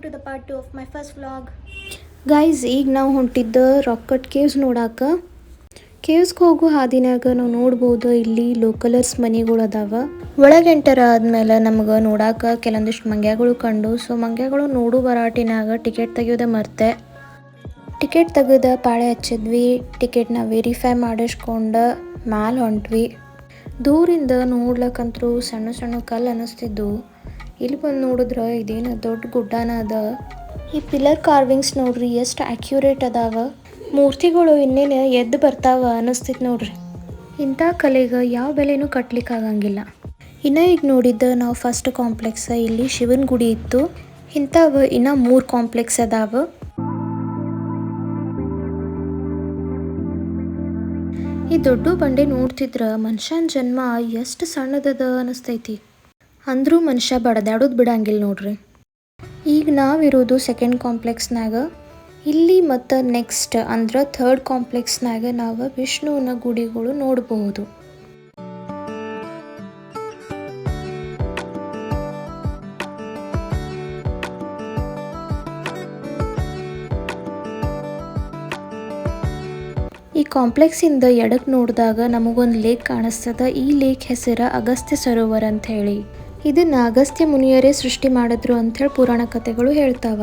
to the part 2 of my first vlog. Guys, ಈಗ ನಾವು ಹೊಂಟಿದ್ದ rocket caves ನೋಡಾಕ. ಕೇವ್ಸ್ಗೆ ಹೋಗೋ ಹಾದಿನಾಗ ನಾವು ನೋಡ್ಬೋದು ಇಲ್ಲಿ ಲೋಕಲರ್ಸ್ ಮನೆಗಳು ಅದಾವ. ಒಳಗೆ ಎಂಟರ್ ಆದ್ಮೇಲೆ ನಮ್ಗೆ ನೋಡಾಕ ಕೆಲವೊಂದಿಷ್ಟು ಮಂಗ್ಯಗಳು ಕಂಡು. ಸೊ ಮಂಗ್ಯಗಳು ನೋಡು ಬರಾಟಿನಾಗ ಟಿಕೆಟ್ ತೆಗಿಯೋದ ಮರ್ತೆ. ಟಿಕೆಟ್ ತೆಗೆದ ಪಾಳೆ ಹಚ್ಚಿದ್ವಿ. ಟಿಕೆಟ್ನ ವೆರಿಫೈ ಮಾಡಿಸ್ಕೊಂಡು ಮ್ಯಾಲೆ ಹೊಂಟ್ವಿ. ದೂರಿಂದ ನೋಡ್ಲಕ್ಕಂತರೂ ಸಣ್ಣ ಸಣ್ಣ ಕಲ್ಲು ಅನ್ನಿಸ್ತಿದ್ದು. ಇಲ್ಲಿ ಬಂದು ನೋಡಿದ್ರೆ ಇದೇನು ದೊಡ್ಡ ಗುಡ್ಡನ ಅದ. ಈ ಪಿಲ್ಲರ್ ಕಾರ್ವಿಂಗ್ಸ್ ನೋಡ್ರಿ ಎಷ್ಟು ಅಕ್ಯುರೇಟ್ ಅದಾವ. ಮೂರ್ತಿಗಳು ಇನ್ನೇನು ಎದ್ದು ಬರ್ತಾವ ಅನ್ನಿಸ್ತೈತೆ ನೋಡ್ರಿ. ಇಂಥ ಕಲೆಗೆ ಯಾವ ಬೆಲೆನೂ ಕಟ್ಲಿಕ್ಕಾಗಂಗಿಲ್ಲ. ಇನ್ನು ಈಗ ನೋಡಿದ್ದ ನಾವು ಫಸ್ಟ್ ಕಾಂಪ್ಲೆಕ್ಸ್, ಇಲ್ಲಿ ಶಿವನ ಗುಡಿ ಇತ್ತು. ಇಂಥವು ಇನ್ನು 3 ಕಾಂಪ್ಲೆಕ್ಸ್ ಅದಾವ. ಈ ದೊಡ್ಡ ಬಂಡೆ ನೋಡ್ತಿದ್ರ ಮನುಷ್ಯನ ಜನ್ಮ ಎಷ್ಟು ಸಣ್ಣದದ ಅನಿಸ್ತೈತಿ. ಅಂದ್ರೂ ಮನುಷ್ಯ ಬಡದಾಡೋದು ಬಿಡಂಗಿಲ್ಲ ನೋಡ್ರಿ. ಈಗ ನಾವಿರೋದು ಸೆಕೆಂಡ್ ಕಾಂಪ್ಲೆಕ್ಸ್ನಾಗ. ಇಲ್ಲಿ ಮತ್ತು ನೆಕ್ಸ್ಟ್ ಅಂದ್ರೆ ಥರ್ಡ್ ಕಾಂಪ್ಲೆಕ್ಸ್ನಾಗ ನಾವು ವಿಷ್ಣುವಿನ ಗುಡಿಗಳು ನೋಡಬಹುದು. ಈ ಕಾಂಪ್ಲೆಕ್ಸಿಂದ ಎಡಕ್ಕೆ ನೋಡಿದಾಗ ನಮಗೊಂದು ಲೇಕ್ ಕಾಣಿಸ್ತದ. ಈ ಲೇಕ್ ಹೆಸರು ಅಗಸ್ತ್ಯ ಸರೋವರ ಅಂತ ಹೇಳಿ. ಇದನ್ನ ಅಗಸ್ತ್ಯ ಮುನಿಯರೇ ಸೃಷ್ಟಿ ಮಾಡಿದ್ರು ಅಂಥೇಳಿ ಪುರಾಣ ಕಥೆಗಳು ಹೇಳ್ತಾವ.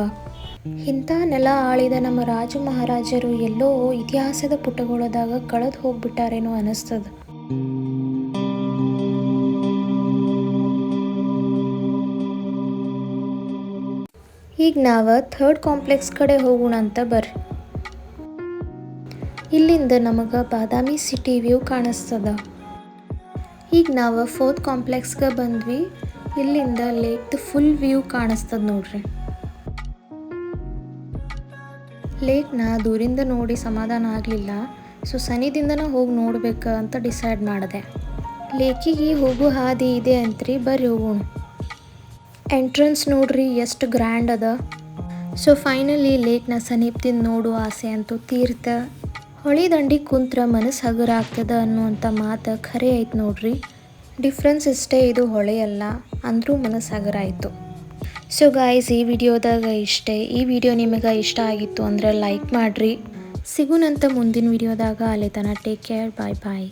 ಇಂಥ ನೆಲ ಆಳಿದ ನಮ್ಮ ರಾಜ ಮಹಾರಾಜರು ಎಲ್ಲೋ ಇತಿಹಾಸದ ಪುಟಗಳದಾಗ ಕಳೆದು ಹೋಗ್ಬಿಟ್ಟಾರೇನೋ ಅನಿಸ್ತದ. ಈಗ ನಾವು ಥರ್ಡ್ ಕಾಂಪ್ಲೆಕ್ಸ್ ಕಡೆ ಹೋಗೋಣ ಅಂತ ಬರ್ರಿ. ಇಲ್ಲಿಂದ ನಮಗೆ ಬಾದಾಮಿ ಸಿಟಿ ವ್ಯೂ ಕಾಣಿಸ್ತದ. ಈಗ ನಾವು ಫೋರ್ತ್ ಕಾಂಪ್ಲೆಕ್ಸ್ಗೆ ಬಂದ್ವಿ. ಇಲ್ಲಿಂದ ಲೇಕ್ದು ಫುಲ್ ವ್ಯೂ ಕಾಣಿಸ್ತದ ನೋಡ್ರಿ. ಲೇಕ್ನ ದೂರಿಂದ ನೋಡಿ ಸಮಾಧಾನ ಆಗಲಿಲ್ಲ. ಸೊ ಸನಿದಿಂದನೇ ಹೋಗಿ ನೋಡ್ಬೇಕು ಅಂತ ಡಿಸೈಡ್ ಮಾಡಿದೆ. ಲೇಕಿಗೆ ಹೋಗೋ ಹಾದಿ ಇದೆ ಅಂತ್ರಿ, ಬರ್ರಿ ಹೋಗೋಣ. ಎಂಟ್ರೆನ್ಸ್ ನೋಡ್ರಿ ಎಷ್ಟು ಗ್ರ್ಯಾಂಡ್ ಅದ. ಸೊ ಫೈನಲಿ ಲೇಕ್ನ ಸಮೀಪದಿಂದ ನೋಡೋ ಆಸೆ ಅಂತೂ ತೀರ್ಥ. ಹೊಳಿ ದಂಡಿ ಕುಂತ್ರ ಮನಸ್ಸು ಹಗುರ ಆಗ್ತದ ಅನ್ನುವಂಥ ಮಾತು ಖರೆ ಐತೆ ನೋಡ್ರಿ. ಡಿಫ್ರೆನ್ಸ್ ಇಷ್ಟೇ, ಇದು ಹೊಳೆ ಅಲ್ಲ, ಅಂದರೂ ಮನಸ್ಸು ಹಗುರ ಆಯಿತು. ಸೊ ಗಾಯ್ಸ್, ಈ ವಿಡಿಯೋದಾಗ ಇಷ್ಟೇ. ಈ ವಿಡಿಯೋ ನಿಮಗೆ ಇಷ್ಟ ಆಗಿತ್ತು ಅಂದರೆ ಲೈಕ್ ಮಾಡಿರಿ. ಸಿಗುನಂತ ಮುಂದಿನ ವಿಡಿಯೋದಾಗ. ಅಲ್ಲಿ ತನಕ ಟೇಕ್ ಕೇರ್, ಬಾಯ್ ಬಾಯ್.